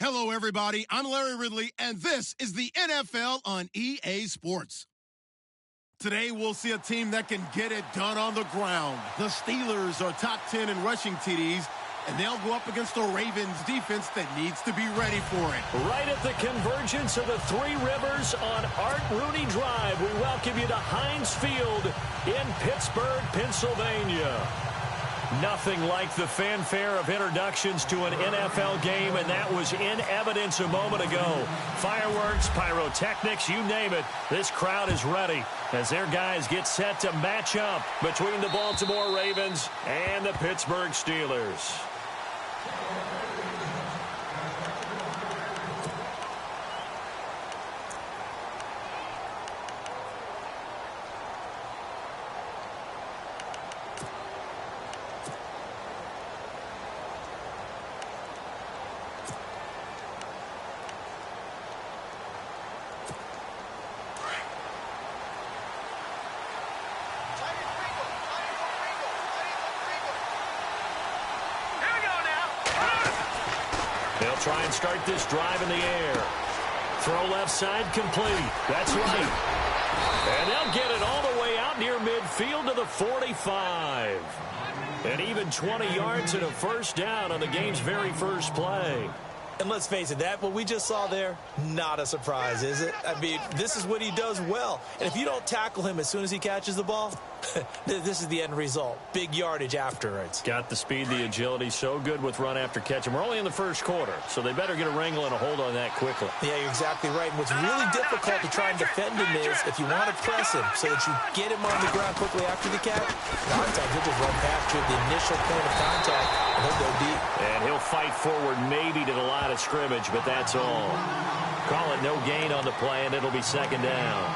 Hello, everybody. I'm Larry Ridley, and this is the NFL on EA Sports. Today, we'll see a team that can get it done on the ground. The Steelers are top 10 in rushing TDs, and they'll go up against the Ravens defense that needs to be ready for it. Right at the convergence of the Three Rivers on Art Rooney Drive, we welcome you to Heinz Field in Pittsburgh, Pennsylvania. Nothing like the fanfare of introductions to an NFL game, and that was in evidence a moment ago. Fireworks, pyrotechnics, you name it. This crowd is ready as their guys get set to match up between the Baltimore Ravens and the Pittsburgh Steelers. They'll try and start this drive in the air. Throw left side complete. That's right. And they'll get it all the way out near midfield to the 45. And even 20 yards and a first down on the game's very first play. And let's face it, what we just saw there, not a surprise, is it? I mean, this is what he does well. And if you don't tackle him as soon as he catches the ball, this is the end result. Big yardage afterwards. Got the speed, the agility, so good with run after catch. And we're only in the first quarter, so they better get a wrangle and a hold on that quickly. Yeah, you're exactly right. And what's really difficult to try and defend him is if you want to press him so that you get him on the ground quickly after the catch, a lot of times he'll just run past you at the initial point of contact, and he'll go deep. And he'll fight forward maybe to the line of scrimmage, but that's all. Call it no gain on the play, and it'll be second down.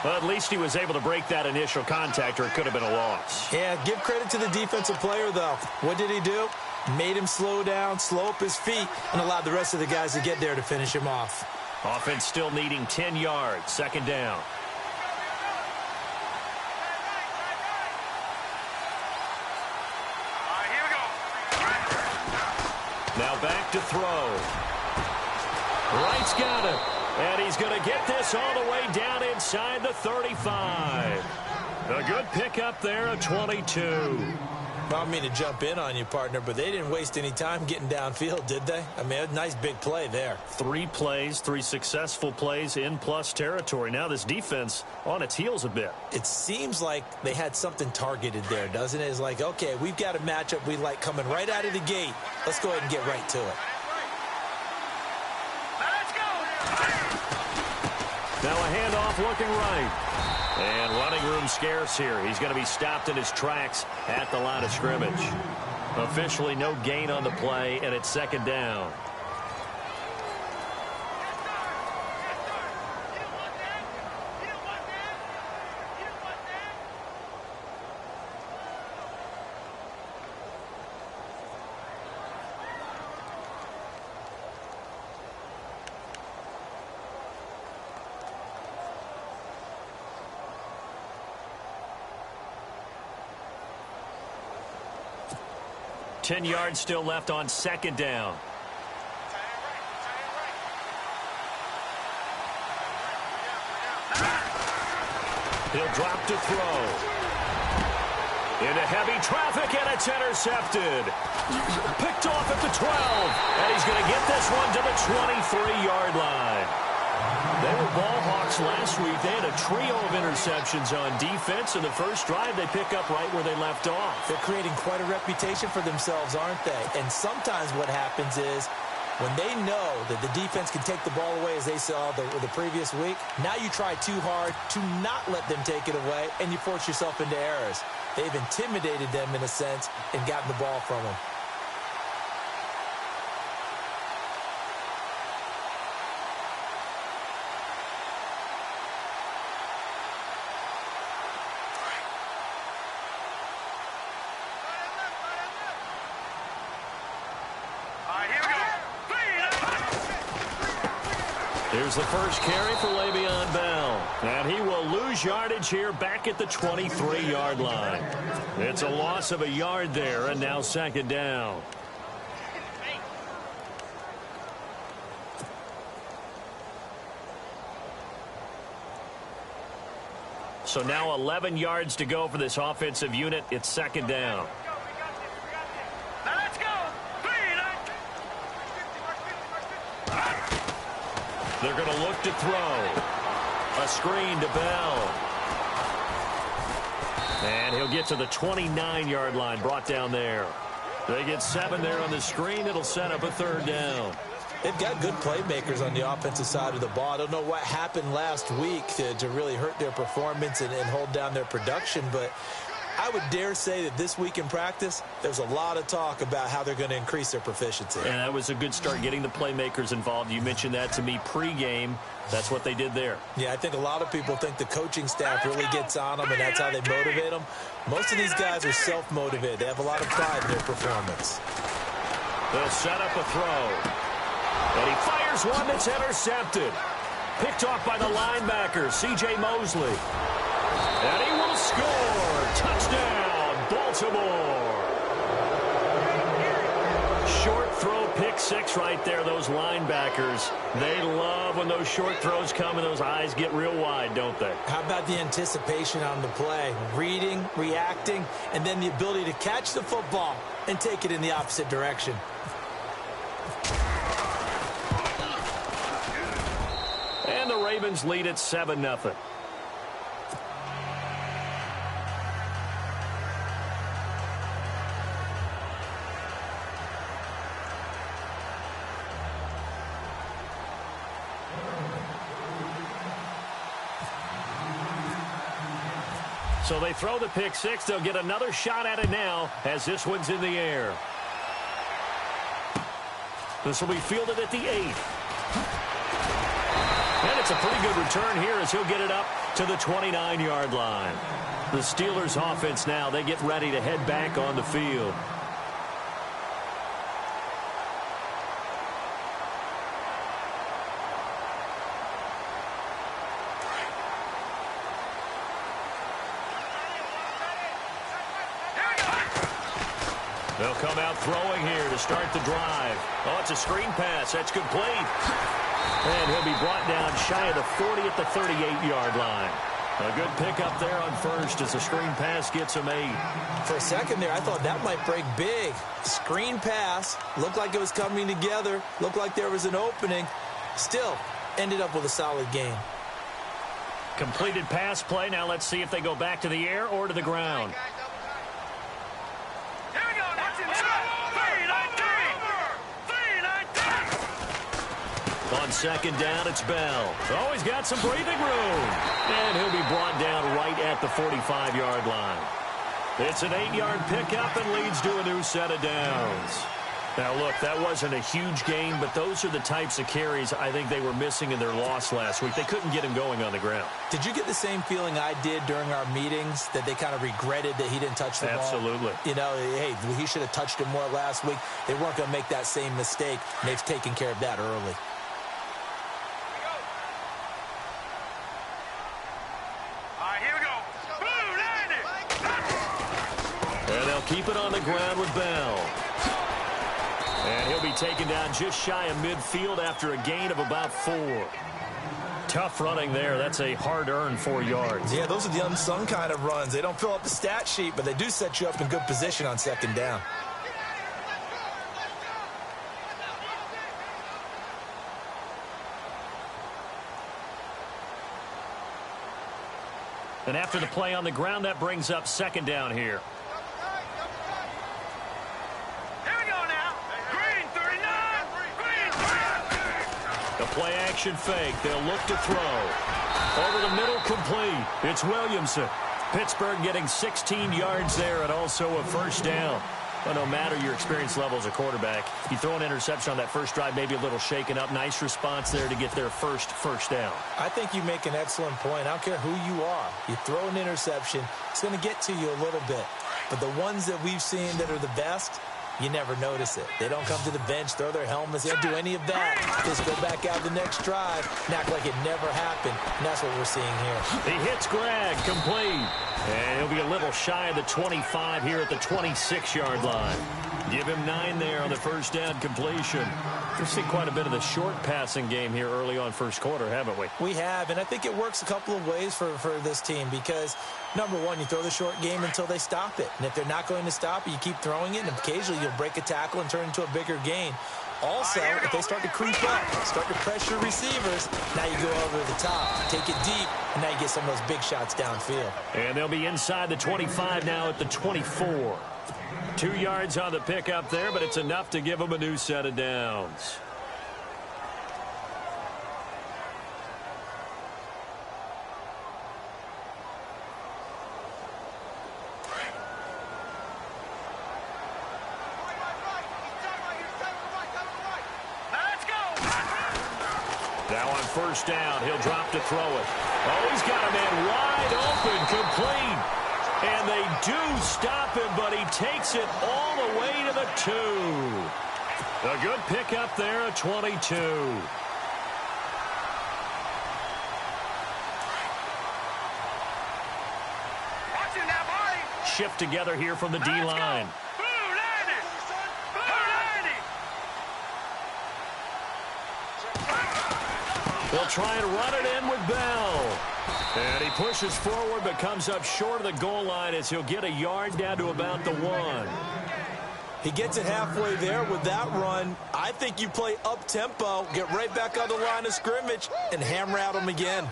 Well, at least he was able to break that initial contact, or it could have been a loss. Yeah, give credit to the defensive player, though. What did he do? Made him slow down, slow up his feet, and allowed the rest of the guys to get there to finish him off. Offense still needing 10 yards. Second down. Now back to throw. Wright's got it. And he's going to get this all the way down inside the 35. A good pickup there at 22. I don't mean to jump in on you, partner, but they didn't waste any time getting downfield, did they? I mean, a nice big play there. 3 plays, 3 successful plays in plus territory. Now this defense on its heels a bit. It seems like they had something targeted there, doesn't it? It's like, okay, we've got a matchup we like coming right out of the gate. Let's go ahead and get right to it. Now a handoff looking right. And running room scarce here. He's going to be stopped in his tracks at the line of scrimmage. Officially no gain on the play, and it's second down. Ten yards still left on second down. He'll drop to throw. Into heavy traffic, and it's intercepted. Picked off at the 12. And he's going to get this one to the 23-yard line. They were ball hawks last week. They had a trio of interceptions on defense. In the first drive, they pick up right where they left off. They're creating quite a reputation for themselves, aren't they? And sometimes what happens is when they know that the defense can take the ball away, as they saw the previous week, now you try too hard to not let them take it away, and you force yourself into errors. They've intimidated them in a sense and gotten the ball from them. Here's the first carry for Le'Veon Bell. And he will lose yardage here back at the 23-yard line. It's a loss of a yard there, and now second down. So now 11 yards to go for this offensive unit. It's second down. Now let's go. They're going to look to throw. A screen to Bell. And he'll get to the 29-yard line, brought down there. They get 7 there on the screen. It'll set up a third down. They've got good playmakers on the offensive side of the ball. I don't know what happened last week to really hurt their performance and hold down their production, but I would dare say that this week in practice, there's a lot of talk about how they're going to increase their proficiency. And that was a good start, getting the playmakers involved. You mentioned that to me pregame. That's what they did there. Yeah, I think a lot of people think the coaching staff really gets on them, and that's how they motivate them. Most of these guys are self-motivated. They have a lot of pride in their performance. They'll set up a throw. And he fires one that's intercepted. Picked off by the linebacker, C.J. Mosley. And he will score. Touchdown, Baltimore. Short throw, pick six right there, those linebackers. They love when those short throws come and those eyes get real wide, don't they? How about the anticipation on the play? Reading, reacting, and then the ability to catch the football and take it in the opposite direction. And the Ravens lead at 7-0. So they throw the pick six. They'll get another shot at it now as this one's in the air. This will be fielded at the 8. And it's a pretty good return here as he'll get it up to the 29-yard line. The Steelers offense now, they get ready to head back on the field. They'll come out throwing here to start the drive. Oh, it's a screen pass. That's complete. And he'll be brought down shy of the 40 at the 38-yard line. A good pickup there on first as the screen pass gets him 8. For a second there, I thought that might break big. Screen pass. Looked like it was coming together. Looked like there was an opening. Still, ended up with a solid game. Completed pass play. Now let's see if they go back to the air or to the ground. On second down, it's Bell. Oh, he's got some breathing room. And he'll be brought down right at the 45-yard line. It's an 8-yard pickup and leads to a new set of downs. Now, look, that wasn't a huge gain, but those are the types of carries I think they were missing in their loss last week. They couldn't get him going on the ground. Did you get the same feeling I did during our meetings, that they kind of regretted that he didn't touch the ball? Absolutely. You know, hey, he should have touched it more last week. They weren't going to make that same mistake, and they've taken care of that early. And they'll keep it on the ground with Bell. And he'll be taken down just shy of midfield after a gain of about 4. Tough running there. That's a hard-earned 4 yards. Yeah, those are the unsung kind of runs. They don't fill up the stat sheet, but they do set you up in good position on second down. And after the play on the ground, that brings up second down here. Here we go now. Green 39. Green. The play action fake. They'll look to throw. Over the middle, complete. It's Williamson. Pittsburgh getting 16 yards there and also a first down. But no matter your experience level as a quarterback, you throw an interception on that first drive, maybe a little shaken up. Nice response there to get their first down. I think you make an excellent point. I don't care who you are. You throw an interception, it's going to get to you a little bit. But the ones that we've seen that are the best, you never notice it. They don't come to the bench, throw their helmets, they don't do any of that. Just go back out the next drive and act like it never happened. And that's what we're seeing here. He hits Greg, complete. And he'll be a little shy of the 25 here at the 26-yard line. Give him 9 there on the first down completion. We've seen quite a bit of the short passing game here early on first quarter, haven't we? We have, and I think it works a couple of ways for this team because, number one, you throw the short game until they stop it. And if they're not going to stop it, you keep throwing it, and occasionally you'll break a tackle and turn into a bigger gain. Also, if they start to creep up, start to pressure receivers, now you go over the top, take it deep, and now you get some of those big shots downfield. And they'll be inside the 25 now at the 24. 2 yards on the pickup there, but it's enough to give them a new set of downs. Now on first down, he'll drop to throw it. Oh, he's got a man wide open, complete. And they do stop him, but he takes it all the way to the 2. A good pickup there at 22. Shift together here from the D-line. They'll try and run it in with Bell. And he pushes forward but comes up short of the goal line as he'll get a yard down to about the 1. He gets it halfway there with that run. I think you play up-tempo, get right back on the line of scrimmage, and hammer at him again.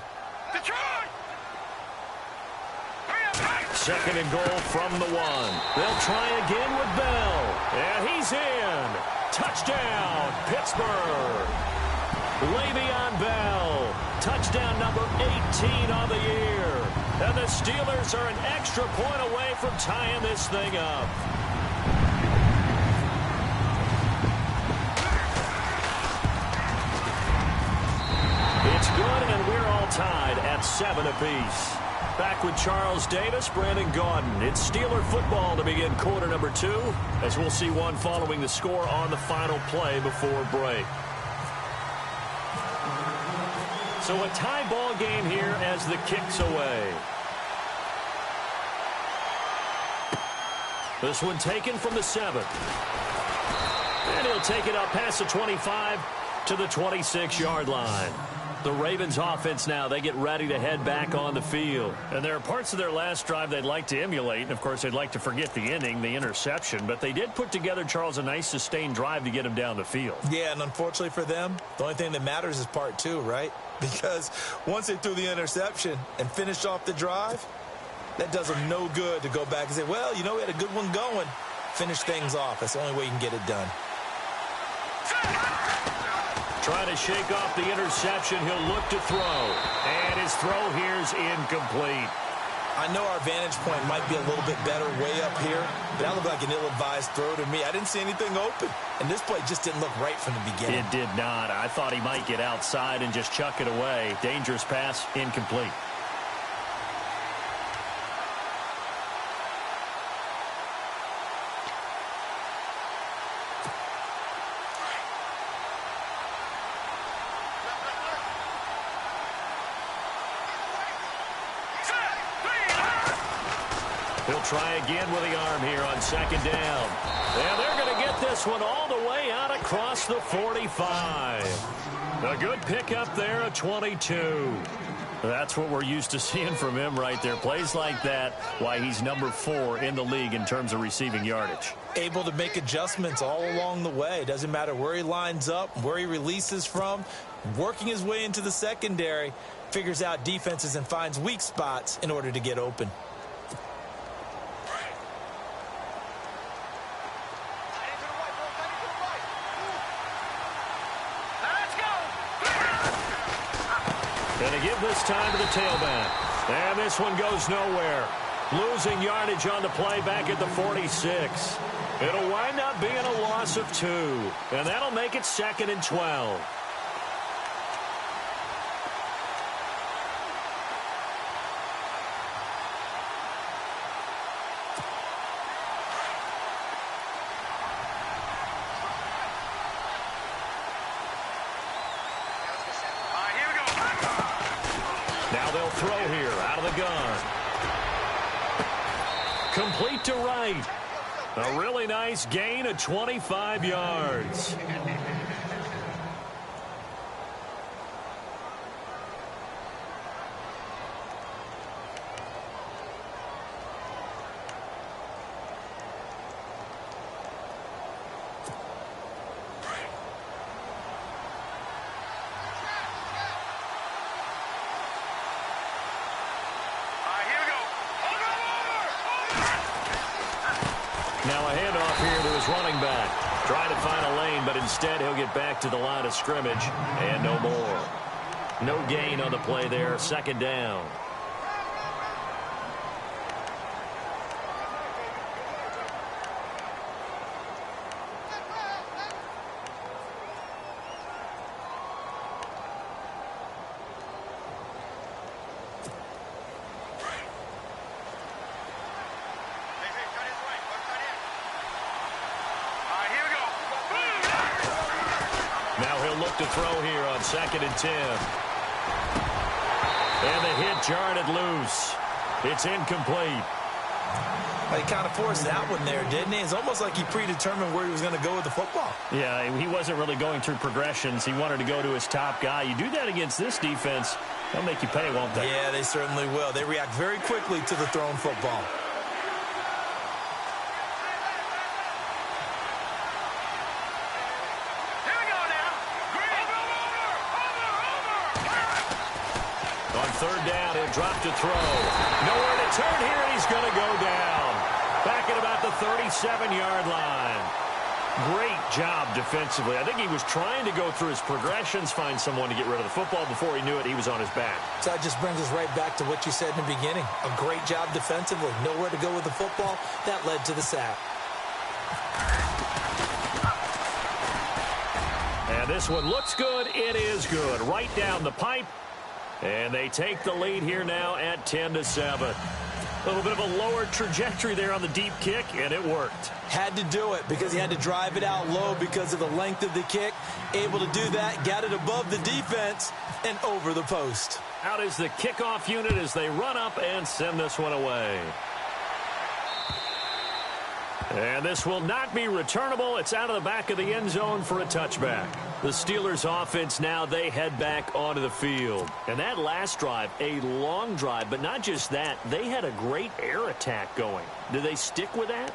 Second and goal from the 1. They'll try again with Bell. And he's in. Touchdown, Pittsburgh. Le'Veon Bell, touchdown number 18 on the year. And the Steelers are an extra point away from tying this thing up. It's good, and we're all tied at 7 apiece. Back with Charles Davis, Brandon Gaudin. It's Steeler football to begin quarter number 2, as we'll see one following the score on the final play before break. So a tie ball game here as the kick's away. This one taken from the 7. And he'll take it up past the 25 to the 26-yard line. The Ravens offense now, they get ready to head back on the field. And there are parts of their last drive they'd like to emulate. And, of course, they'd like to forget the inning, the interception. But they did put together, Charles, a nice sustained drive to get them down the field. Yeah, and unfortunately for them, the only thing that matters is part 2, right? Because once they threw the interception and finished off the drive, that does them no good to go back and say, well, you know, we had a good one going. Finish things off. That's the only way you can get it done. Trying to shake off the interception. He'll look to throw. And his throw here's incomplete. I know our vantage point might be a little bit better way up here, but that looked like an ill-advised throw to me. I didn't see anything open, and this play just didn't look right from the beginning. It did not. I thought he might get outside and just chuck it away. Dangerous pass, incomplete. He'll try again with the arm here on second down. And they're going to get this one all the way out across the 45. A good pickup there at 22. That's what we're used to seeing from him right there. Plays like that, why he's number 4 in the league in terms of receiving yardage. Able to make adjustments all along the way. Doesn't matter where he lines up, where he releases from. Working his way into the secondary, figures out defenses and finds weak spots in order to get open. And they give this time to the tailback. And this one goes nowhere. Losing yardage on the play back at the 46. It'll wind up being a loss of 2. And that'll make it 2nd and 12. throw here out of the gun. Complete to right. A really nice gain of 25 yards. Now a handoff here to his running back. Trying to find a lane, but instead he'll get back to the line of scrimmage and no more. No gain on the play there. Second down. To throw here on 2nd and 10. And the hit jarred it loose. It's incomplete. He kind of forced that one there, didn't he? It's almost like he predetermined where he was going to go with the football. Yeah, he wasn't really going through progressions. He wanted to go to his top guy. You do that against this defense, they'll make you pay, won't they? Yeah, they certainly will. They react very quickly to the thrown football. Third down, he'll drop to throw. Nowhere to turn here, and he's going to go down. Back at about the 37-yard line. Great job defensively. I think he was trying to go through his progressions, find someone to get rid of the football. Before he knew it, he was on his back. So that just brings us right back to what you said in the beginning. A great job defensively. Nowhere to go with the football. That led to the sack. And this one looks good. It is good. Right down the pipe. And they take the lead here now at 10-7. A little bit of a lower trajectory there on the deep kick, and it worked. Had to do it because he had to drive it out low because of the length of the kick. Able to do that, got it above the defense, and over the post. Out is the kickoff unit as they run up and send this one away. And this will not be returnable. It's out of the back of the end zone for a touchback. The Steelers offense now, they head back onto the field. And that last drive, a long drive, but not just that, they had a great air attack going. Do they stick with that?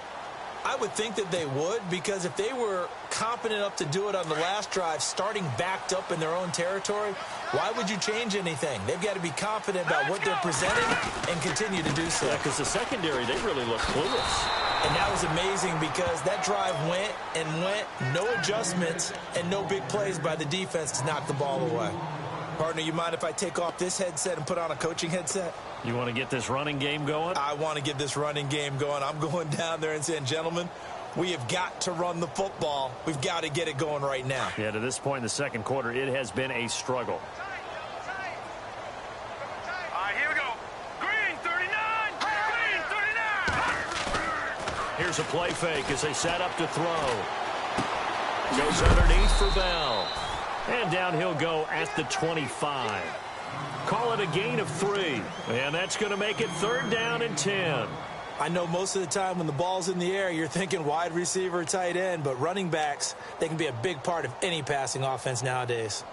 I would think that they would, because if they were competent enough to do it on the last drive, starting backed up in their own territory, why would you change anything? They've got to be confident about what they're presenting and continue to do so. Yeah, because the secondary, they really look clueless. And that was amazing because that drive went and went, no adjustments and no big plays by the defense to knock the ball away. Partner, you mind if I take off this headset and put on a coaching headset? You want to get this running game going? I want to get this running game going. I'm going down there and saying, gentlemen, we have got to run the football. We've got to get it going right now. Yeah, to this point in the second quarter, it has been a struggle. Here we go. Green 39. Green 39. Here's a play fake as they set up to throw. Goes underneath for Bell. And down he'll go at the 25. Call it a gain of 3. And that's going to make it 3rd down and 10. I know most of the time when the ball's in the air, you're thinking wide receiver, tight end, but running backs, they can be a big part of any passing offense nowadays.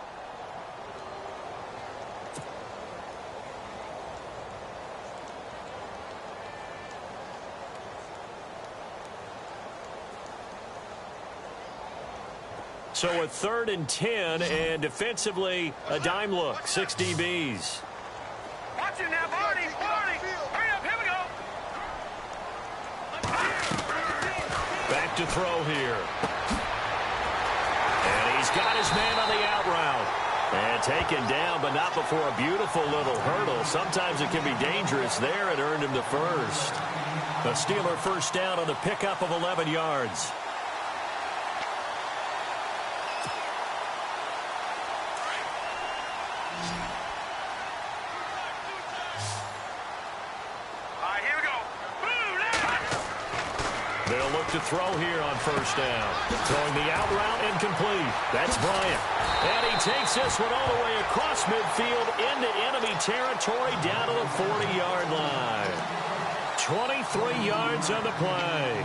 So a 3rd and 10, and defensively, a dime look, 6 DBs. Watch it now, Barney. Barney. Hurry up, here we go. Back to throw here. And he's got his man on the out route. And taken down, but not before a beautiful little hurdle. Sometimes it can be dangerous there. It earned him the first. A Steeler first down on the pickup of 11 yards. They'll look to throw here on first down. Throwing the out route incomplete. That's Bryant. And he takes this one all the way across midfield into enemy territory down to the 40-yard line. 23 yards on the play.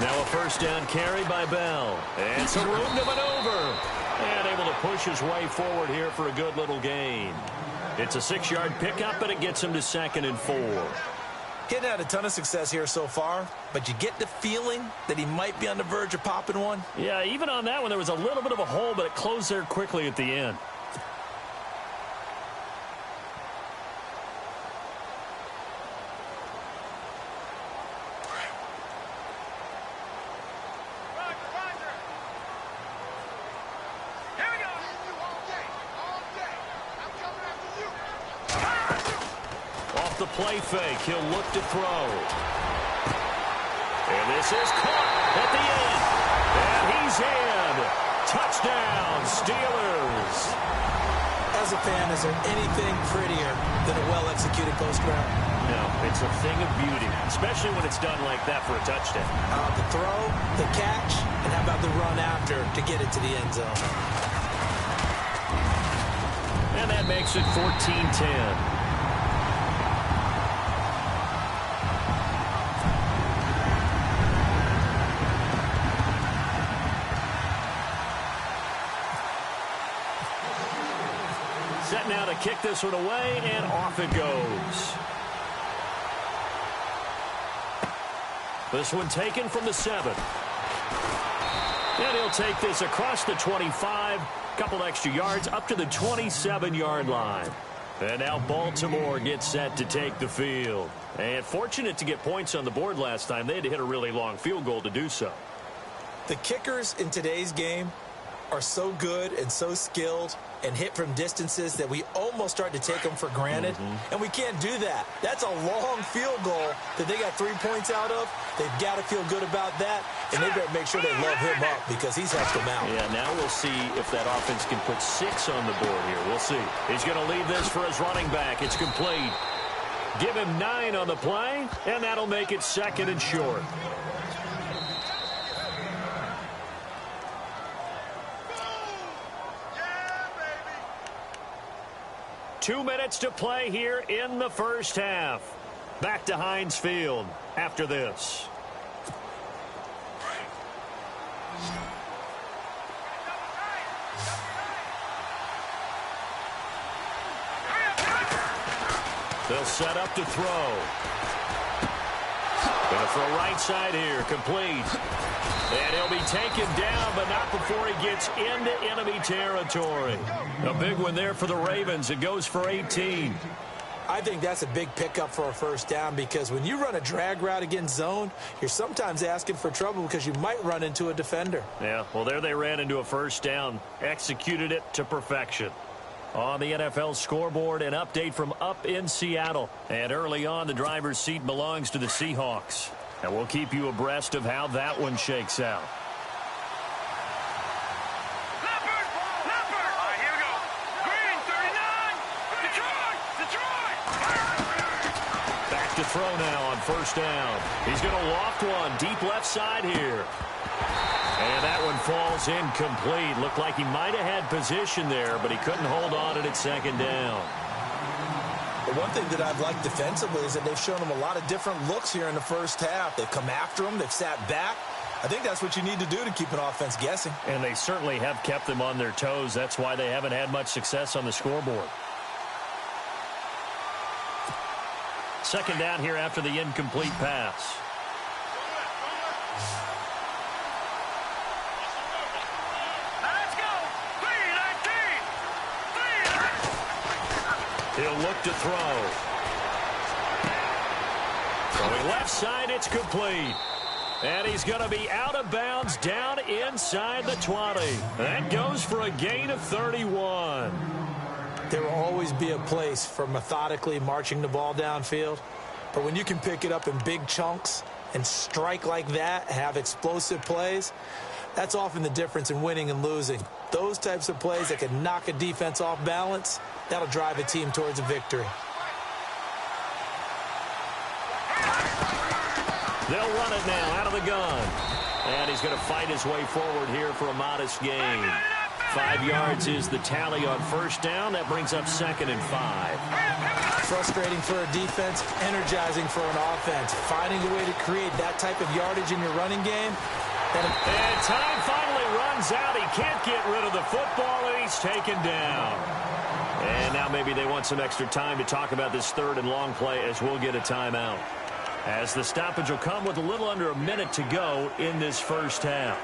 Now a first down carry by Bell. And some room to maneuver. And able to push his way forward here for a good little gain. It's a 6-yard pickup, and it gets him to 2nd and 4. Getting had a ton of success here so far, but you get the feeling that he might be on the verge of popping one. Yeah, even on that one, there was a little bit of a hole, but it closed there quickly at the end. The play fake. He'll look to throw. And this is caught at the end. And he's in. Touchdown, Steelers. As a fan, is there anything prettier than a well-executed post route? No, it's a thing of beauty, especially when it's done like that for a touchdown. The throw, the catch, and how about the run after to get it to the end zone? And that makes it 14-10. Set now to kick this one away, and off it goes. This one taken from the 7. And he'll take this across the 25, couple extra yards up to the 27-yard line. And now Baltimore gets set to take the field. And fortunate to get points on the board last time. They had to hit a really long field goal to do so. The kickers in today's game are so good and so skilled and hit from distances that we almost start to take them for granted. And we can't do that. That's a long field goal that they got 3 points out of. They've got to feel good about that, and they better make sure they love him up because he's helped them out. Yeah, now we'll see if that offense can put 6 on the board here. We'll see. He's going to leave this for his running back. It's complete. Give him 9 on the play, and that'll make it 2nd and short. 2 minutes to play here in the first half. Back to Heinz Field after this. They'll set up to throw. Going to throw right side here, complete. And he'll be taken down, but not before he gets into enemy territory. A big one there for the Ravens. It goes for 18. I think that's a big pickup for a first down because when you run a drag route against zone, you're sometimes asking for trouble because you might run into a defender. Yeah, well, there they ran into a first down, executed it to perfection. On the NFL scoreboard, an update from up in Seattle. And early on, the driver's seat belongs to the Seahawks. And we'll keep you abreast of how that one shakes out. Here we go. Green, 39. Detroit. Back to throw now on first down. He's going to loft one deep left side here. And that one falls incomplete. Looked like he might have had position there, but he couldn't hold on to it at second down. The one thing that I've liked defensively is that they've shown him a lot of different looks here in the first half. They've come after him. They've sat back. I think that's what you need to do to keep an offense guessing. And they certainly have kept them on their toes. That's why they haven't had much success on the scoreboard. Second down here after the incomplete pass. He'll look to throw. Throwing left side, it's complete. And he's going to be out of bounds down inside the 20. That goes for a gain of 31. There will always be a place for methodically marching the ball downfield. But when you can pick it up in big chunks and strike like that, have explosive plays, that's often the difference in winning and losing. Those types of plays that can knock a defense off balance, that'll drive a team towards a victory. They'll run it now out of the gun. And he's going to fight his way forward here for a modest gain. 5 yards is the tally on first down. That brings up 2nd and 5. Frustrating for a defense, energizing for an offense. Finding a way to create that type of yardage in your running game. And time finally runs out. He can't get rid of the football, and he's taken down. And now maybe they want some extra time to talk about this 3rd and long play as we'll get a timeout. As the stoppage will come with a little under a minute to go in this first half.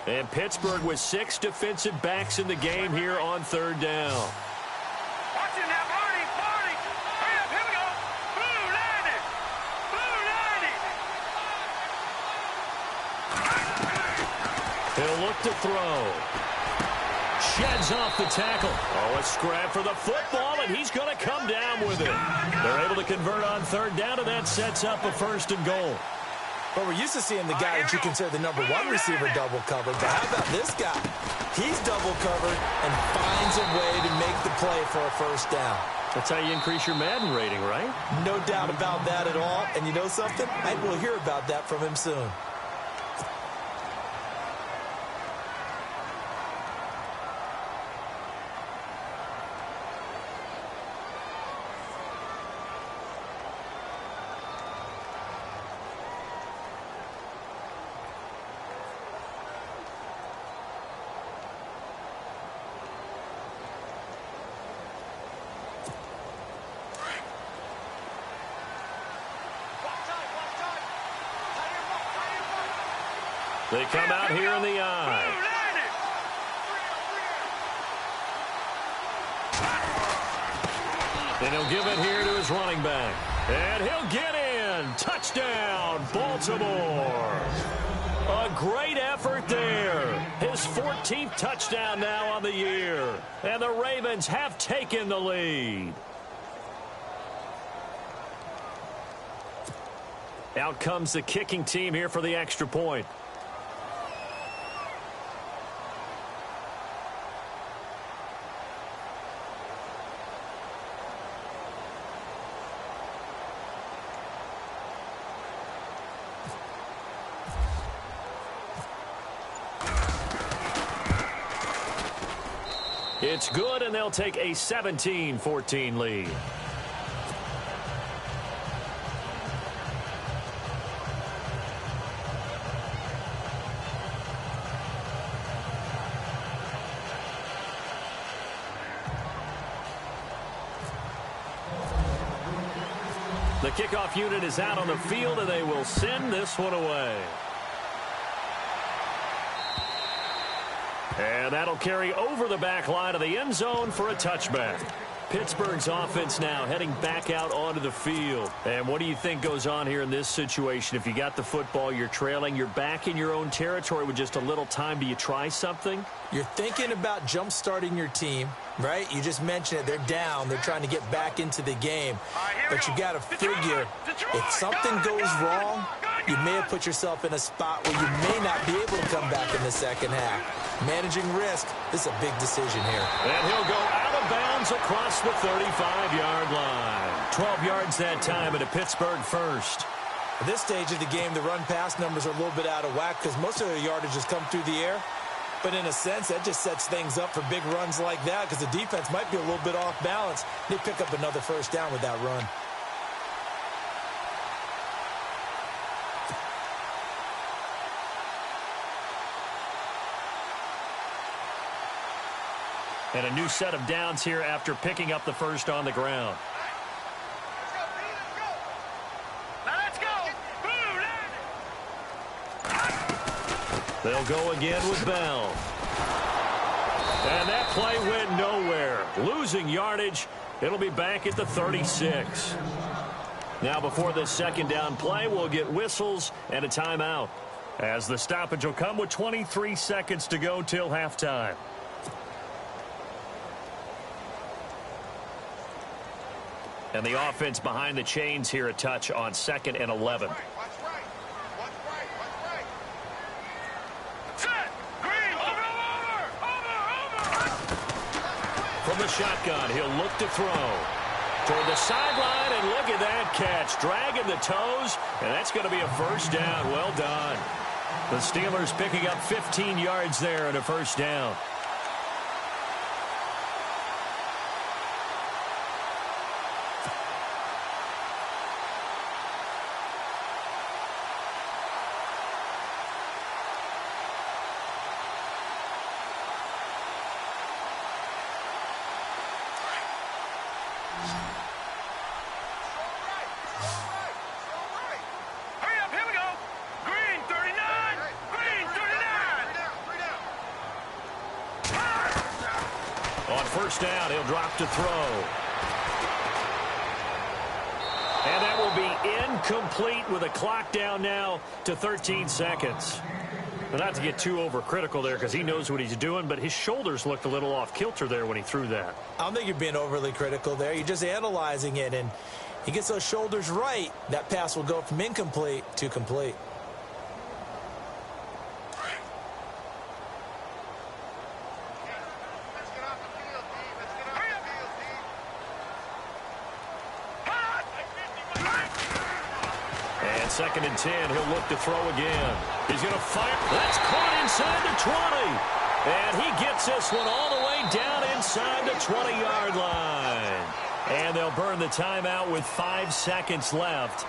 And Pittsburgh with 6 defensive backs in the game here on 3rd down. Watch it now, Barney. Hurry up, here we go. Blue 90. He'll look to throw. Sheds off the tackle. Oh, a scrap for the football, and he's going to come down with it. They're able to convert on 3rd down, and that sets up a 1st and goal. Well, we're used to seeing the guy that you consider the number 1 receiver double covered, but how about this guy? He's double covered and finds a way to make the play for a 1st down. That's how you increase your Madden rating, right? No doubt about that at all. And you know something? I will hear about that from him soon. They come out here in the eye. And he'll give it here to his running back. And he'll get in. Touchdown, Baltimore. A great effort there. His 14th touchdown now on the year. And the Ravens have taken the lead. Out comes the kicking team here for the extra point. It's good, and they'll take a 17-14 lead. The kickoff unit is out on the field, and they will send this one away. And that'll carry over the back line of the end zone for a touchback. Pittsburgh's offense now heading back out onto the field. And what do you think goes on here in this situation? If you got the football, you're trailing, you're back in your own territory with just a little time. Do you try something? You're thinking about jump-starting your team, right? You just mentioned it. They're down. They're trying to get back into the game. But you got to figure, if something goes wrong, you may have put yourself in a spot where you may not be able to come back in the second half. Managing risk, this is a big decision here. And he'll go out of bounds across the 35-yard line. 12 yards that time and a Pittsburgh first. At this stage of the game, the run-pass numbers are a little bit out of whack because most of their yardage has come through the air. But in a sense, that just sets things up for big runs like that because the defense might be a little bit off balance. They pick up another first down with that run. And a new set of downs here after picking up the first on the ground. Let's go. They'll go again with Bell. And that play went nowhere. Losing yardage. It'll be back at the 36. Now before this second down play, we'll get whistles and a timeout, as the stoppage will come with 23 seconds to go till halftime. And the offense behind the chains here a touch on 2nd and 11. From the shotgun, he'll look to throw. Toward the sideline, and look at that catch. Dragging the toes, and that's going to be a first down. Well done. The Steelers picking up 15 yards there and a first down. First down, he'll drop to throw. And that will be incomplete with a clock down now to 13 seconds. But not to get too overcritical there because he knows what he's doing, but his shoulders looked a little off kilter there when he threw that. I don't think you're being overly critical there. You're just analyzing it, and he gets those shoulders right. That pass will go from incomplete to complete. Second and 10, he'll look to throw again. He's going to fire. That's caught inside the 20. And he gets this one all the way down inside the 20-yard line. And they'll burn the timeout with 5 seconds left.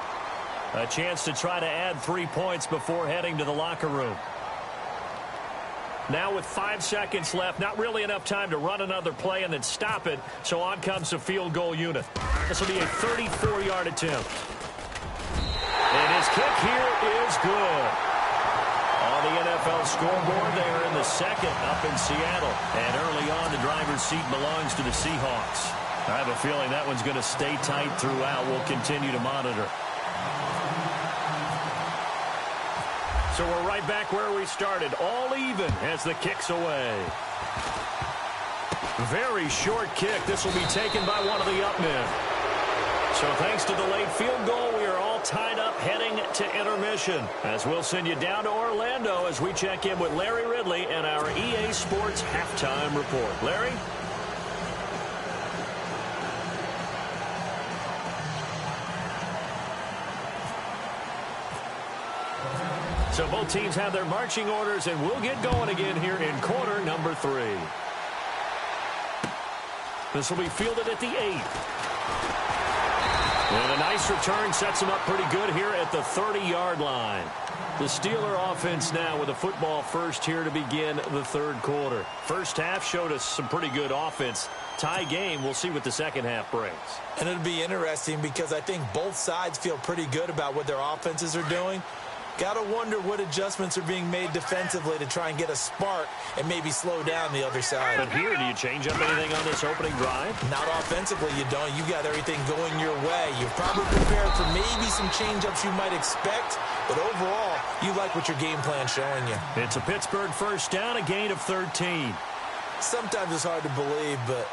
A chance to try to add 3 points before heading to the locker room. Now with 5 seconds left, not really enough time to run another play and then stop it. So on comes the field goal unit. This will be a 34-yard attempt. And his kick here is good. On the NFL scoreboard, they are in the second up in Seattle. And early on, the driver's seat belongs to the Seahawks. I have a feeling that one's going to stay tight throughout. We'll continue to monitor. So we're right back where we started. All even as the kick's away. Very short kick. This will be taken by one of the up men. So thanks to the late field goal, we are all tied up heading to intermission. As we'll send you down to Orlando as we check in with Larry Ridley and our EA Sports halftime report. Larry? So both teams have their marching orders, and we'll get going again here in quarter number 3. This will be fielded at the 8. And a nice return sets him up pretty good here at the 30-yard line. The Steeler offense now with a football first here to begin the third quarter. First half showed us some pretty good offense. Tie game, we'll see what the second half brings. And it'll be interesting because I think both sides feel pretty good about what their offenses are doing. Got to wonder what adjustments are being made defensively to try and get a spark and maybe slow down the other side. But here, do you change up anything on this opening drive? Not offensively, you don't. You got everything going your way. You're probably prepared for maybe some change-ups you might expect, but overall, you like what your game plan's showing you. It's a Pittsburgh first down, a gain of 13. Sometimes it's hard to believe, but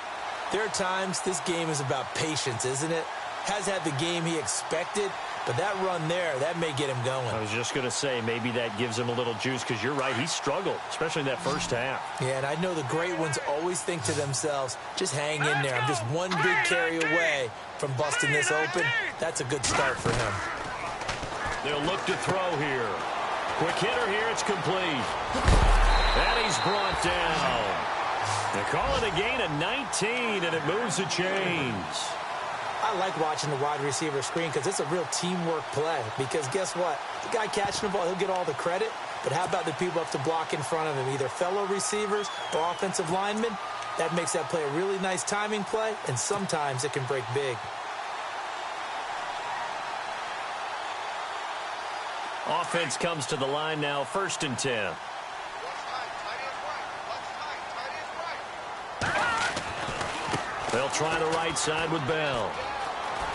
there are times this game is about patience, isn't it? Has had the game he expected, but that run there, that may get him going. I was just going to say, maybe that gives him a little juice because you're right, he struggled, especially in that first half. Yeah, and I know the great ones always think to themselves, just hang in there. I'm just one big carry away from busting this open. That's a good start for him. They'll look to throw here. Quick hitter here, it's complete. And he's brought down. They call it a gain of 19, and it moves the chains. I like watching the wide receiver screen because it's a real teamwork play. Because guess what? The guy catching the ball, he'll get all the credit. But how about the people up to block in front of him, either fellow receivers or offensive linemen? That makes that play a really nice timing play, and sometimes it can break big. Offense comes to the line now, 1st and 10. They'll try the right side with Bell.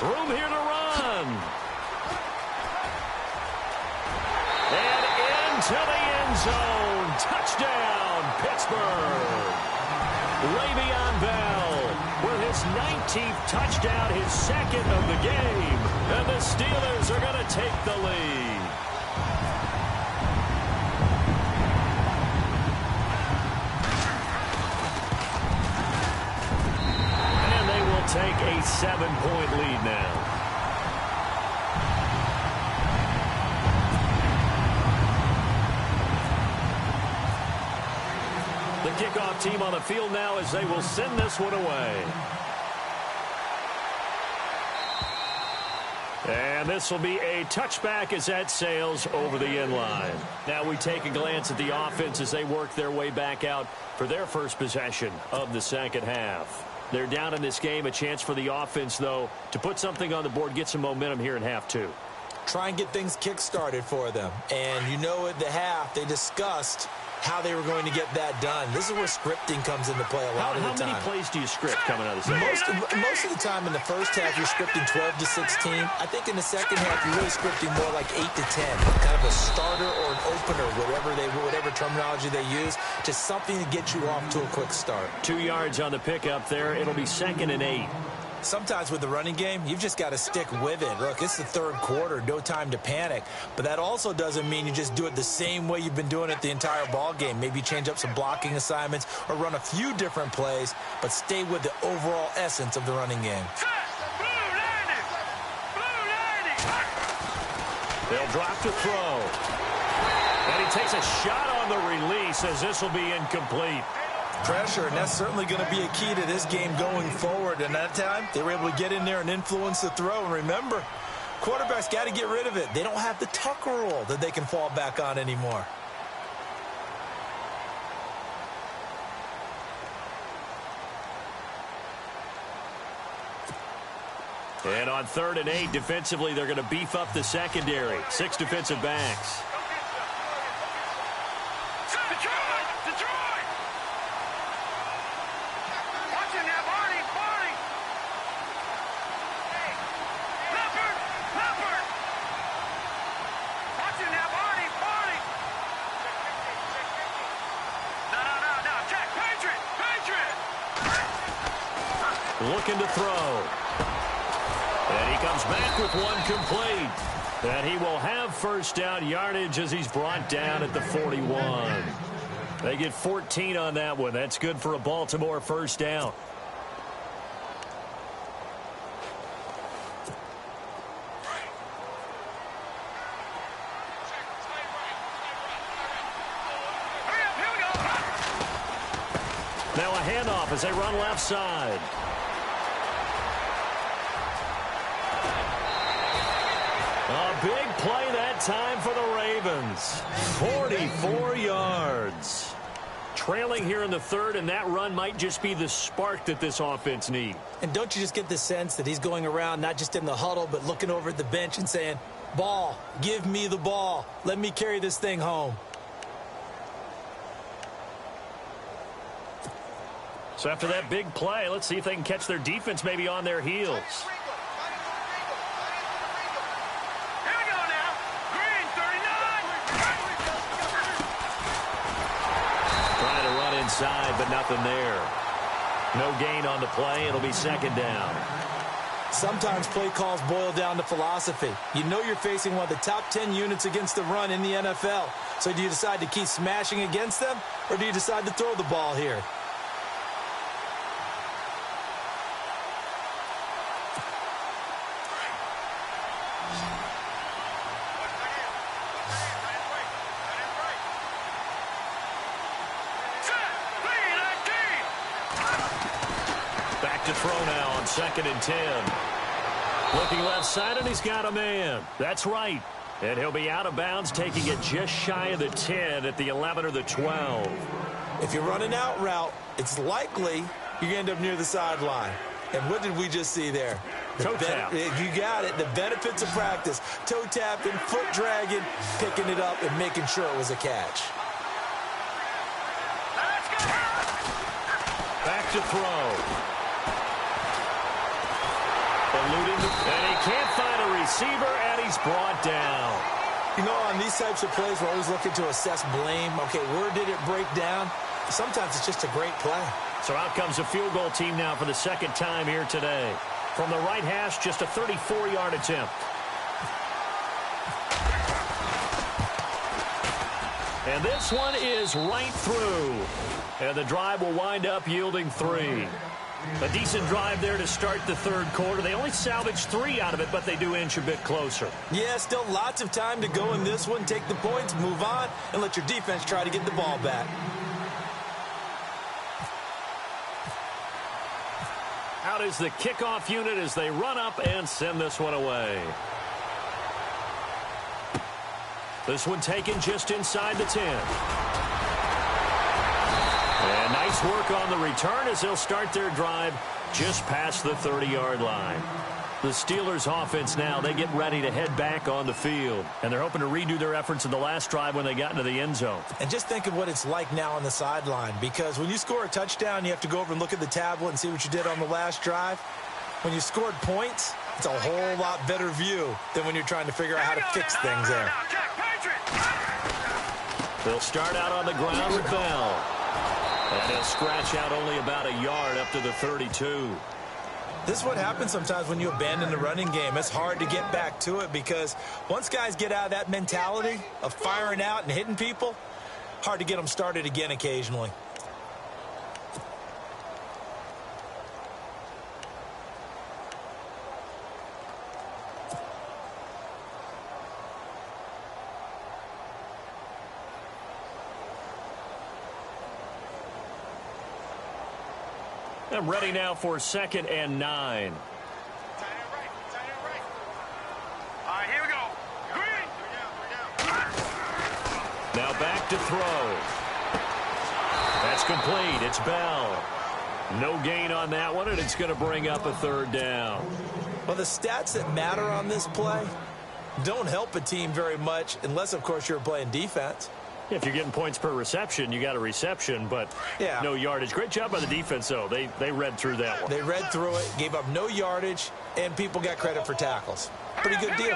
Room here to run. run. And into the end zone. Touchdown, Pittsburgh. Le'Veon Bell with his 19th touchdown, his second of the game. And the Steelers are going to take the lead. And they will take a 7-point lead now. The kickoff team on the field now as they will send this one away. And this will be a touchback as that sails over the end line. Now we take a glance at the offense as they work their way back out for their first possession of the second half. They're down in this game. A chance for the offense, though, to put something on the board, get some momentum here in half two. Try and get things kick-started for them. And you know at the half they discussed how they were going to get that done. This is where scripting comes into play a lot of the time. How many plays do you script coming out of the second? Most of the time in the first half, you're scripting 12 to 16. I think in the second half, you're really scripting more like 8 to 10. Kind of a starter or an opener, whatever terminology they use. Just something to get you off to a quick start. 2 yards on the pickup there. It'll be 2nd and 8. Sometimes with the running game, you've just got to stick with it. Look, it's the third quarter, no time to panic. But that also doesn't mean you just do it the same way you've been doing it the entire ball game. Maybe change up some blocking assignments or run a few different plays, but stay with the overall essence of the running game. They'll drop to throw. And he takes a shot on the release as this will be incomplete. Pressure, and that's certainly going to be a key to this game going forward. And that time, they were able to get in there and influence the throw. And remember, quarterbacks got to get rid of it. They don't have the Tucker rule that they can fall back on anymore. And on 3rd and 8, defensively, they're going to beef up the secondary. 6 defensive backs. Looking to throw. And he comes back with one complete. And he will have first down yardage as he's brought down at the 41. They get 14 on that one. That's good for a Baltimore first down. Now a handoff as they run left side. A big play that time for the Ravens. 44 yards. Trailing here in the 3rd, and that run might just be the spark that this offense needs. And don't you just get the sense that he's going around not just in the huddle, but looking over at the bench and saying, ball, give me the ball. Let me carry this thing home. So after that big play, let's see if they can catch their defense maybe on their heels. Inside, but nothing there. No gain on the play. It'll be 2nd down. Sometimes play calls boil down to philosophy. You know you're facing one of the top 10 units against the run in the NFL. So do you decide to keep smashing against them, or do you decide to throw the ball here? To throw now on 2nd and 10. Looking left side, and he's got a man. That's right. And he'll be out of bounds, taking it just shy of the 10 at the 11 or the 12. If you're running out route, it's likely you're going to end up near the sideline. And what did we just see there? Toe tap. You got it. The benefits of practice. Toe tapping, foot dragging, picking it up, and making sure it was a catch. Back to throw. And he can't find a receiver, and he's brought down. You know, on these types of plays, we're always looking to assess blame. Okay, where did it break down? Sometimes it's just a great play. So out comes a field goal team now for the second time here today. From the right hash, just a 34-yard attempt. And this one is right through. And the drive will wind up yielding 3. A decent drive there to start the third quarter. They only salvaged 3 out of it, but they do inch a bit closer. Yeah, still lots of time to go in this one. Take the points, move on, and let your defense try to get the ball back. Out is the kickoff unit as they run up and send this one away. This one taken just inside the 10. And nice work on the return as they'll start their drive just past the 30-yard line. The Steelers offense now, they get ready to head back on the field. And they're hoping to redo their efforts in the last drive when they got into the end zone. And just think of what it's like now on the sideline, because when you score a touchdown, you have to go over and look at the tablet and see what you did on the last drive. When you scored points, it's a whole lot better view than when you're trying to figure out how to fix things there. They'll start out on the ground with Bell. And he'll scratch out only about a yard up to the 32. This is what happens sometimes when you abandon the running game. It's hard to get back to it because once guys get out of that mentality of firing out and hitting people, hard to get them started again occasionally. I'm ready now for 2nd and 9. All right, here we go. Now back to throw. That's complete. It's Bell. No gain on that one, and it's going to bring up a 3rd down. Well, the stats that matter on this play don't help a team very much unless, of course, you're playing defense. If you're getting points per reception, you got a reception, but no yardage. Great job by the defense, though. They read through that one. They read through it, gave up no yardage, and people got credit for tackles. Pretty good deal.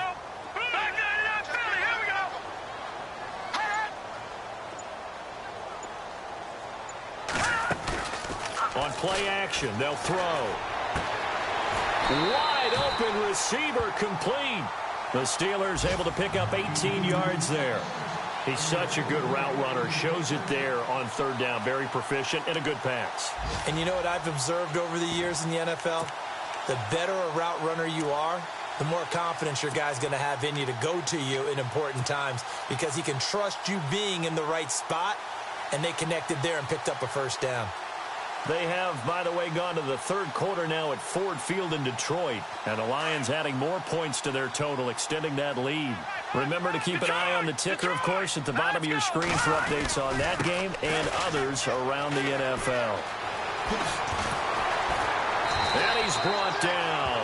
On play action, they'll throw. Wide open receiver complete. The Steelers able to pick up 18 yards there. He's such a good route runner. Shows it there on 3rd down. Very proficient and a good pass. And you know what I've observed over the years in the NFL? The better a route runner you are, the more confidence your guy's going to have in you to go to you in important times because he can trust you being in the right spot, and they connected there and picked up a 1st down. They have, by the way, gone to the 3rd quarter now at Ford Field in Detroit. And the Lions adding more points to their total, extending that lead. Remember to keep an eye on the ticker, of course, at the bottom of your screen for updates on that game and others around the NFL. And he's brought down.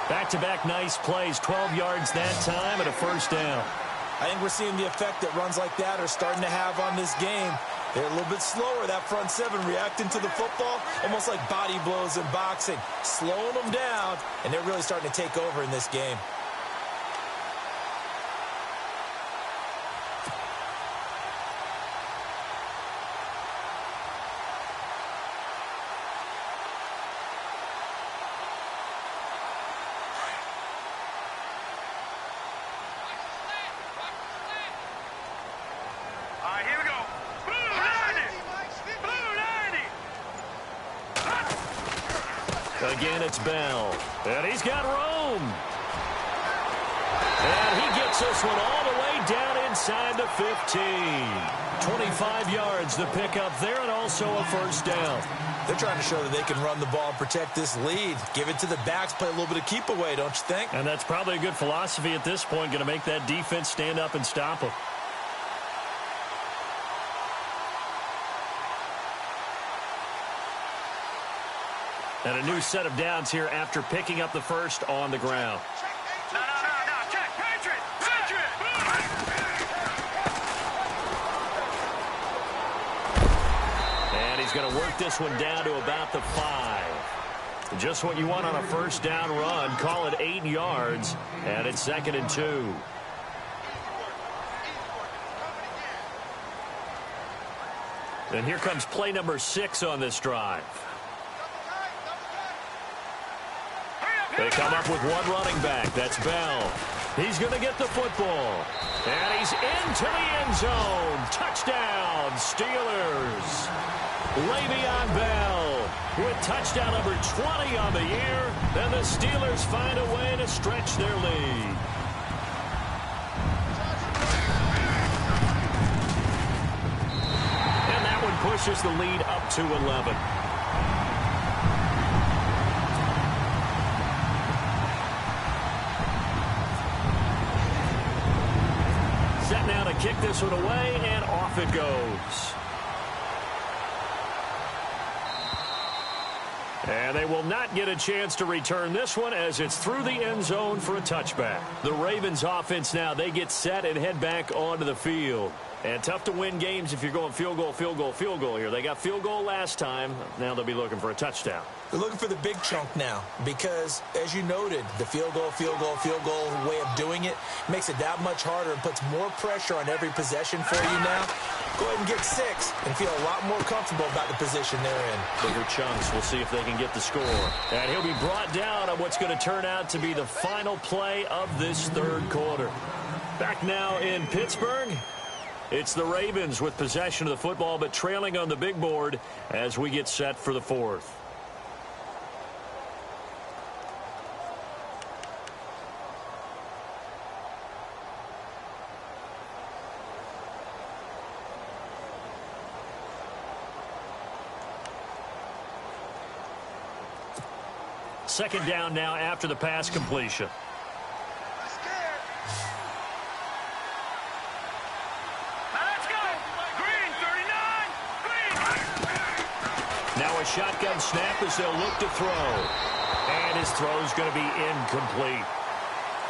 Back-to-back nice plays, 12 yards that time and a 1st down. I think we're seeing the effect that runs like that are starting to have on this game. They're a little bit slower, that front 7, reacting to the football, almost like body blows in boxing, slowing them down, and they're really starting to take over in this game. Again, it's Bell. And he's got room. And he gets this one all the way down inside the 15. 25 yards to pick up there and also a 1st down. They're trying to show that they can run the ball and protect this lead. Give it to the backs, play a little bit of keep away, don't you think? And that's probably a good philosophy at this point, going to make that defense stand up and stop them. And a new set of downs here after picking up the 1st on the ground. No, check, Patriot! And he's going to work this one down to about the 5. Just what you want on a first down run. Call it 8 yards, and it's 2nd and 2. And here comes play number 6 on this drive. They come up with one running back. That's Bell. He's going to get the football. And he's into the end zone. Touchdown, Steelers. Le'Veon Bell with touchdown number 20 on the year. And the Steelers find a way to stretch their lead. And that one pushes the lead up to 11. Set now to kick this one away, and off it goes. And they will not get a chance to return this one as it's through the end zone for a touchback. The Ravens offense now, they get set and head back onto the field. And tough to win games if you're going field goal, field goal, field goal here. They got field goal last time. Now they'll be looking for a touchdown. They're looking for the big chunk now because, as you noted, the field goal way of doing it makes it that much harder and puts more pressure on every possession for you now. Go ahead and get 6 and feel a lot more comfortable about the position they're in. Bigger chunks. We'll see if they can get the score. And he'll be brought down on what's going to turn out to be the final play of this third quarter. Back now in Pittsburgh. It's the Ravens with possession of the football, but trailing on the big board as we get set for the fourth. Second down now after the pass completion. Now a shotgun snap as they'll look to throw. And his throw is going to be incomplete.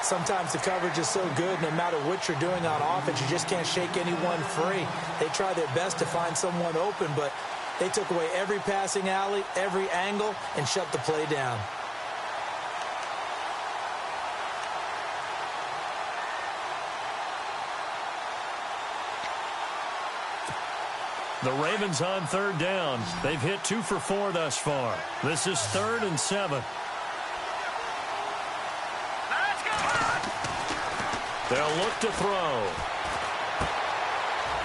Sometimes the coverage is so good, no matter what you're doing on offense, you just can't shake anyone free. They try their best to find someone open, but they took away every passing alley, every angle, and shut the play down. The Ravens on third down. They've hit 2 for 4 thus far. This is 3rd and 7. They'll look to throw.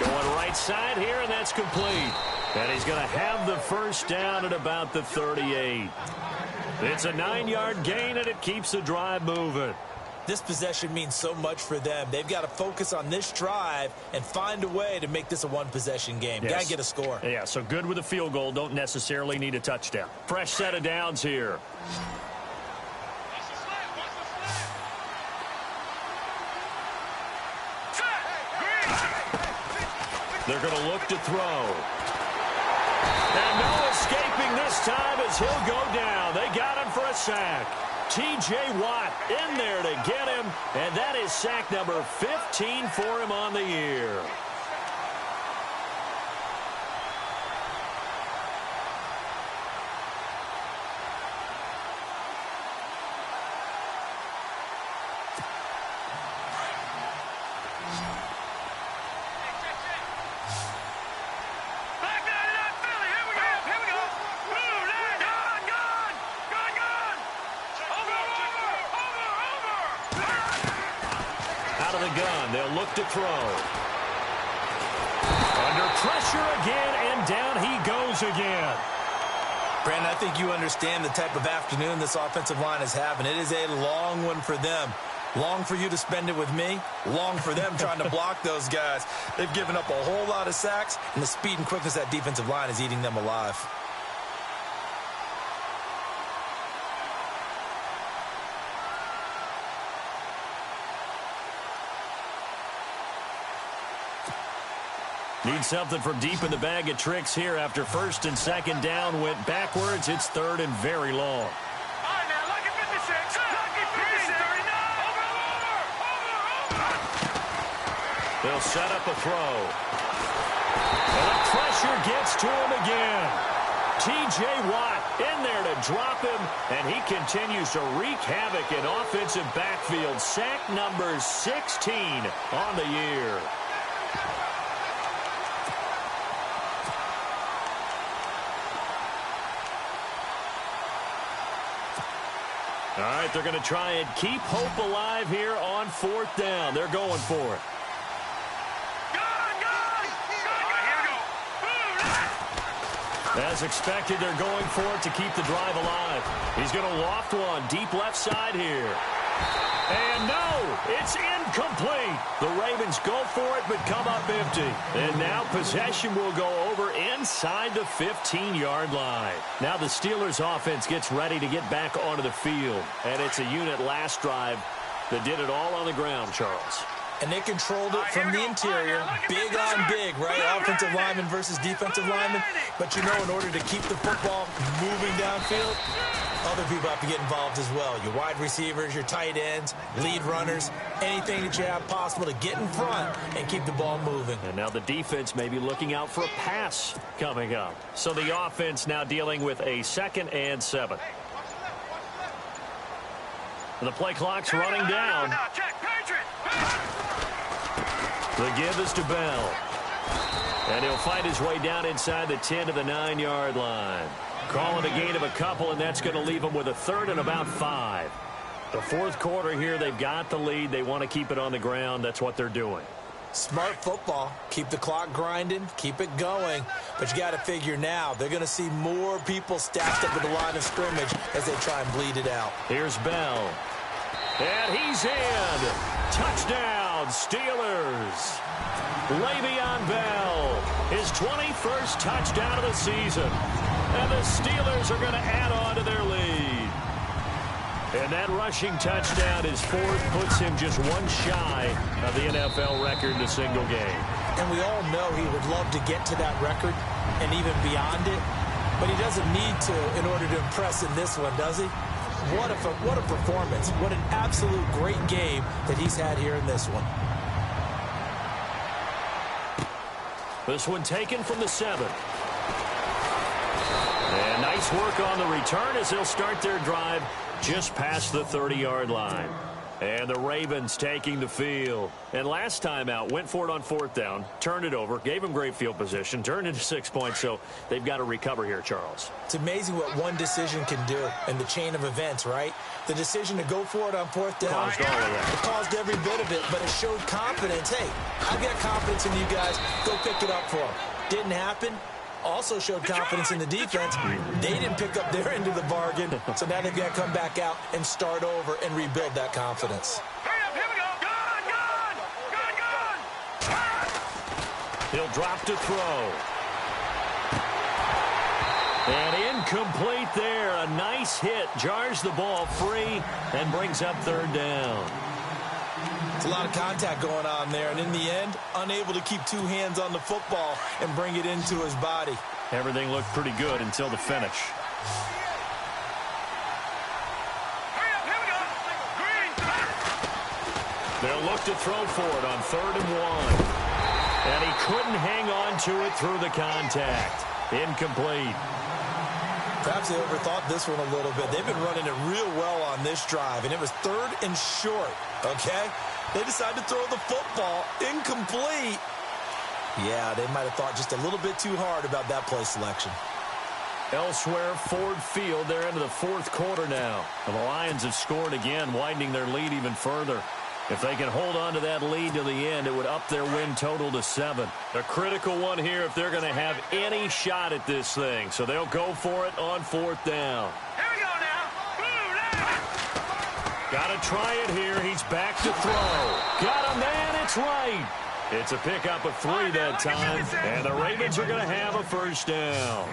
Going right side here, and that's complete. And he's going to have the first down at about the 38. It's a 9-yard gain, and it keeps the drive moving. This possession means so much for them. They've got to focus on this drive and find a way to make this a one-possession game. Yes. Got to get a score. Yeah, so good with a field goal. Don't necessarily need a touchdown. Fresh set of downs here. They're going to look to throw. And no escaping this time as he'll go down. They got him for a sack. T.J. Watt in there to get him, and that is sack number 15 for him on the year. They'll look to throw. Under pressure again, and down he goes again. Brandon, I think you understand the type of afternoon this offensive line is having. It is a long one for them. Long for you to spend it with me. Long for them trying to block those guys. They've given up a whole lot of sacks, and the speed and quickness of that defensive line is eating them alive. Need something from deep in the bag of tricks here after first and second down went backwards. It's third and very long. All right, now, lucky 56. Lucky 56. 39. Over. They'll set up a throw. And the pressure gets to him again. T.J. Watt in there to drop him, and he continues to wreak havoc in offensive backfield. Sack number 16 on the year. All right, they're going to try and keep hope alive here on 4th down. They're going for it. As expected, they're going for it to keep the drive alive. He's going to loft one deep left side here. And no, it's incomplete. The Ravens go for it but come up empty. And now possession will go over inside the 15-yard line. Now the Steelers offense gets ready to get back onto the field. And it's a unit last drive that did it all on the ground, Charles. And they controlled it from the interior. Big on big, right? Offensive lineman versus defensive lineman. But you know, in order to keep the football moving downfield, other people have to get involved as well. Your wide receivers, your tight ends, lead runners, anything that you have possible to get in front and keep the ball moving. And now the defense may be looking out for a pass coming up. So the offense now dealing with a 2nd and 7. The play clock's running down. The give is to Bell. And he'll find his way down inside the 10 to the 9-yard line. Call it a gain of a couple, and that's going to leave them with a 3rd and about 5. The 4th quarter here, they've got the lead. They want to keep it on the ground. That's what they're doing. Smart football. Keep the clock grinding. Keep it going. But you got to figure now, they're going to see more people stacked up at the line of scrimmage as they try and bleed it out. Here's Bell. And he's in. Touchdown, Steelers. Le'Veon Bell, his 21st touchdown of the season. And the Steelers are going to add on to their lead. And that rushing touchdown, his 4th, puts him just one shy of the NFL record in a single game. And we all know he would love to get to that record and even beyond it. But he doesn't need to in order to impress in this one, does he? What a performance. What an absolute great game that he's had here in this one. This one taken from the 7. And nice work on the return as they'll start their drive just past the 30-yard line. And the Ravens taking the field. And last time out, went for it on 4th down, turned it over, gave them great field position, turned into 6 points, so they've got to recover here, Charles. It's amazing what one decision can do in the chain of events, right? The decision to go for it on 4th down. Caused all of that. It caused every bit of it, but it showed confidence. Hey, I've got confidence in you guys. Go pick it up for them. Didn't happen. Also showed confidence in the defense. They didn't pick up their end of the bargain, so now they've got to come back out and start over and rebuild that confidence. He'll drop to throw. And incomplete there. A nice hit. Jars the ball free and brings up 3rd down. It's a lot of contact going on there, and in the end, unable to keep 2 hands on the football and bring it into his body. Everything looked pretty good until the finish. They'll look to throw for it on 3rd and 1. And he couldn't hang on to it through the contact. Incomplete. Perhaps they overthought this one a little bit. They've been running it real well on this drive, and it was 3rd and short, okay? They decided to throw the football incomplete. Yeah, they might have thought just a little bit too hard about that play selection. Elsewhere, Ford Field, they're into the 4th quarter now. And the Lions have scored again, widening their lead even further. If they can hold on to that lead to the end, it would up their win total to 7. A critical one here if they're going to have any shot at this thing. So they'll go for it on 4th down. Here we go now. Got to try it here. He's back to throw. Got a man. It's right. It's a pickup of 3 that time. And the Ravens are going to have a 1st down.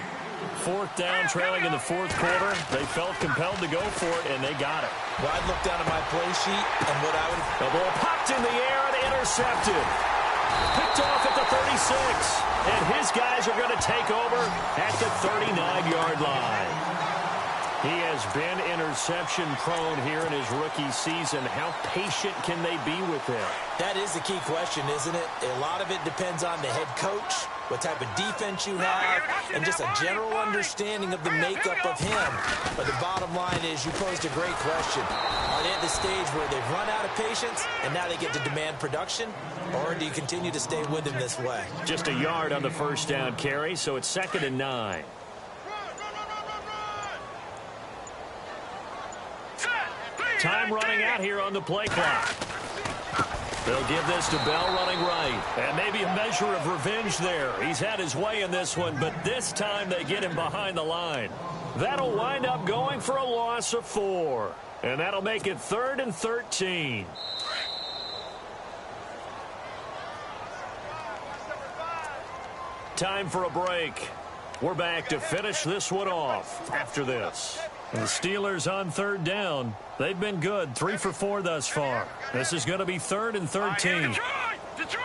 4th down, trailing in the 4th quarter. They felt compelled to go for it, and they got it. Well, I'd look down at my play sheet, and what I would... The ball popped in the air and intercepted. Picked off at the 36. And his guys are going to take over at the 39-yard line. He has been interception prone here in his rookie season. How patient can they be with him? That is the key question, isn't it? A lot of it depends on the head coach, what type of defense you have, and just a general understanding of the makeup of him. But the bottom line is you posed a great question. Are they at the stage where they've run out of patience and now they get to demand production? Or do you continue to stay with him this way? Just a yard on the first down carry, so it's 2nd and 9. Time running out here on the play clock. They'll give this to Bell running right. And maybe a measure of revenge there. He's had his way in this one, but this time they get him behind the line. That'll wind up going for a loss of 4. And that'll make it 3rd and 13. Time for a break. We're back to finish this one off after this. The Steelers on 3rd down. They've been good, 3 for 4 thus far. This is going to be 3rd and 13. Detroit!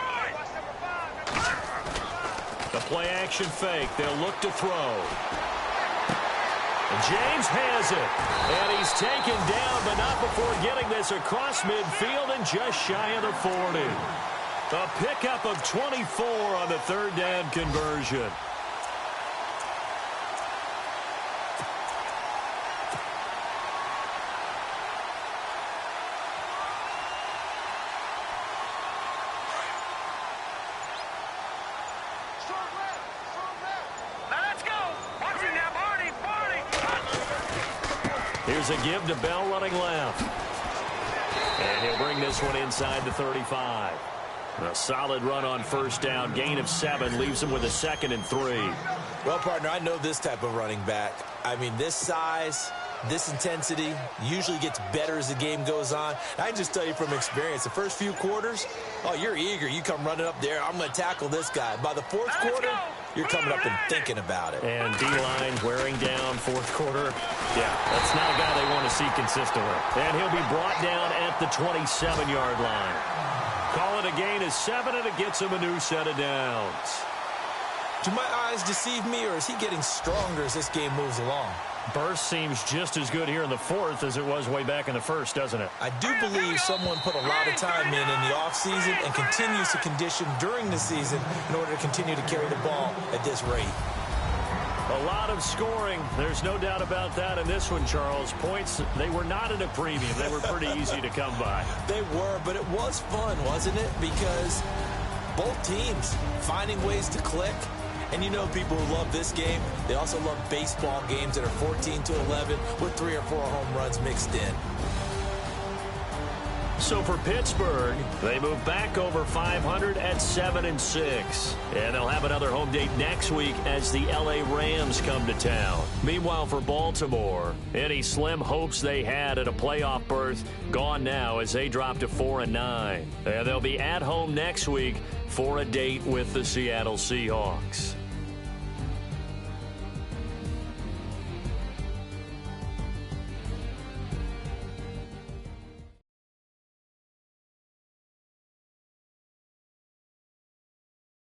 The play action fake. They'll look to throw. And James has it. And he's taken down, but not before getting this across midfield and just shy of the 40. A pickup of 24 on the 3rd down conversion. Here's a give to Bell running left. And he'll bring this one inside the 35. A solid run on first down. Gain of 7 leaves him with a 2nd and 3. Well, partner, I know this type of running back. I mean, this size, this intensity usually gets better as the game goes on. I can just tell you from experience, the first few quarters, oh, you're eager. You come running up there. I'm going to tackle this guy. By the 4th quarter, you're coming up and thinking about it. And D-line wearing down 4th quarter. Yeah, that's not a guy they want to see consistently. And he'll be brought down at the 27-yard line. Call it a gain of 7, and it gets him a new set of downs. Do my eyes deceive me, or is he getting stronger as this game moves along? Burst seems just as good here in the 4th as it was way back in the 1st, doesn't it? I do believe someone put a lot of time in the offseason and continues to condition during the season in order to continue to carry the ball at this rate. A lot of scoring. There's no doubt about that in this one, Charles. Points, they were not at a premium. They were pretty easy to come by. They were, but it was fun, wasn't it? Because both teams finding ways to click. And you know people who love this game, they also love baseball games that are 14-11 with 3 or 4 home runs mixed in. So for Pittsburgh, they move back over 500 at 7-6. And they'll have another home date next week as the LA Rams come to town. Meanwhile, for Baltimore, any slim hopes they had at a playoff berth gone now as they drop to 4-9. And they'll be at home next week for a date with the Seattle Seahawks.